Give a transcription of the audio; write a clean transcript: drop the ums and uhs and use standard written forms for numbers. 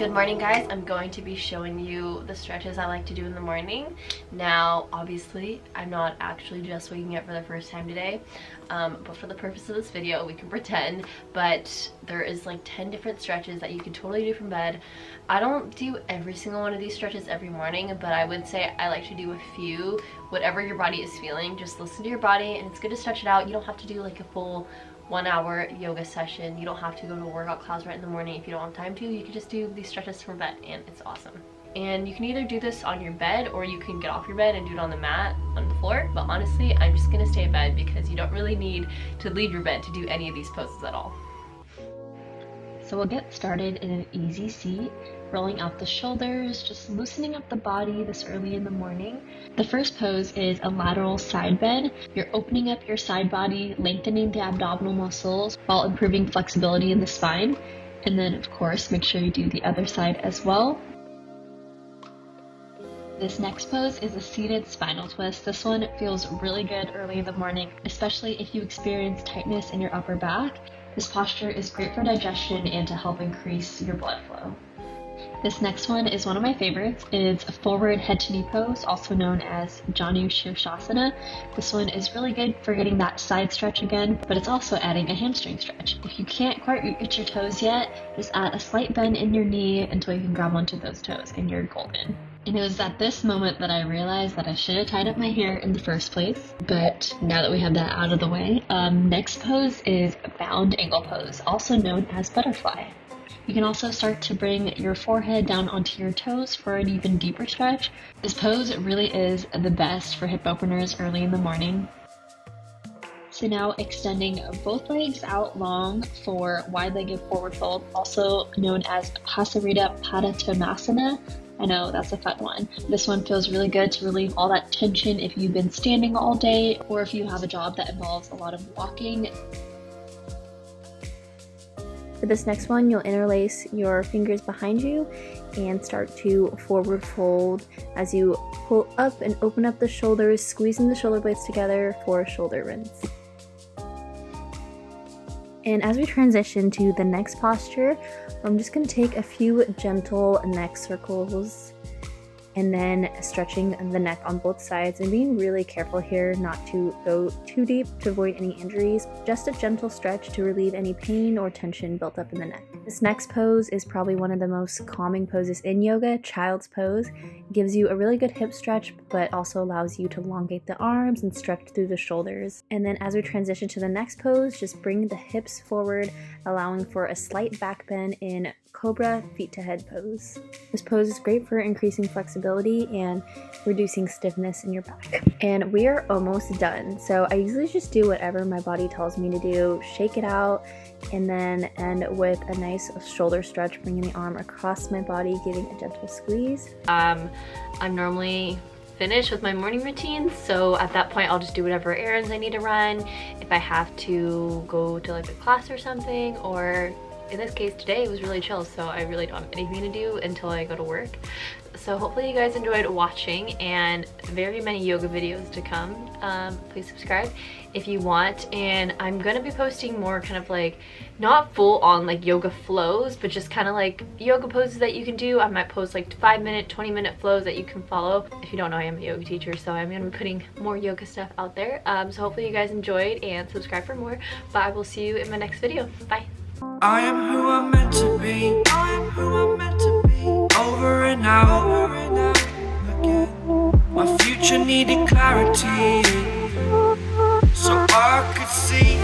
Good morning, guys. I'm going to be showing you the stretches I like to do in the morning. Now, obviously, I'm not actually just waking up for the first time today, but for the purpose of this video, we can pretend. But there is like 10 different stretches that you can totally do from bed. I don't do every single one of these stretches every morning, but I would say I like to do a few. Whatever your body is feeling, just listen to your body, and it's good to stretch it out. You don't have to do like a full 1-hour yoga session. You don't have to go to a workout class right in the morning if you don't have time to. You can just do these stretches from bed, and it's awesome. And you can either do this on your bed, or you can get off your bed and do it on the mat on the floor. But honestly, I'm just gonna stay in bed because you don't really need to leave your bed to do any of these poses at all. So we'll get started in an easy seat, rolling out the shoulders, just loosening up the body this early in the morning. The first pose is a lateral side bend. You're opening up your side body, lengthening the abdominal muscles while improving flexibility in the spine. And then, of course, make sure you do the other side as well. This next pose is a seated spinal twist. This one feels really good early in the morning, especially if you experience tightness in your upper back. This posture is great for digestion and to help increase your blood flow. This next one is one of my favorites. It's a forward head to knee pose, also known as Janu Shirshasana. This one is really good for getting that side stretch again, but it's also adding a hamstring stretch. If you can't quite reach your toes yet, just add a slight bend in your knee until you can grab onto those toes, and you're golden. And it was at this moment that I realized that I should have tied up my hair in the first place. But now that we have that out of the way, next pose is bound angle pose, also known as butterfly. You can also start to bring your forehead down onto your toes for an even deeper stretch. This pose really is the best for hip openers early in the morning. So now extending both legs out long for wide-legged forward fold, also known as Pasarita Padottanasana. I know, that's a fun one. This one feels really good to relieve all that tension if you've been standing all day or if you have a job that involves a lot of walking. For this next one, you'll interlace your fingers behind you and start to forward fold as you pull up and open up the shoulders, squeezing the shoulder blades together for a shoulder rinse. And as we transition to the next posture, I'm just going to take a few gentle neck circles and then stretching the neck on both sides and being really careful here not to go too deep to avoid any injuries. Just a gentle stretch to relieve any pain or tension built up in the neck. This next pose is probably one of the most calming poses in yoga, child's pose. It gives you a really good hip stretch, but also allows you to elongate the arms and stretch through the shoulders. And then as we transition to the next pose, just bring the hips forward, allowing for a slight back bend in Cobra feet to head pose. This pose is great for increasing flexibility and reducing stiffness in your back. And we are almost done. So I usually just do whatever my body tells me to do, shake it out, and then end with a nice shoulder stretch, bringing the arm across my body, giving a gentle squeeze. I'm normally finished with my morning routine, so at that point I'll just do whatever errands I need to run. If I have to go to like a class or something, or in this case today it was really chill, so I really don't have anything to do until I go to work. So hopefully you guys enjoyed watching, and very many yoga videos to come. Please subscribe if you want, and I'm gonna be posting more kind of like not full on like yoga flows, but just kind of like yoga poses that you can do. I might post like 5-minute, 20-minute flows that you can follow. If you don't know, I am a yoga teacher, so I'm gonna be putting more yoga stuff out there. So hopefully you guys enjoyed, and subscribe for more. But I will see you in my next video. Bye. I am who I'm meant to be. I am who I'm meant to be. Over and out again. My future needed clarity, so I could see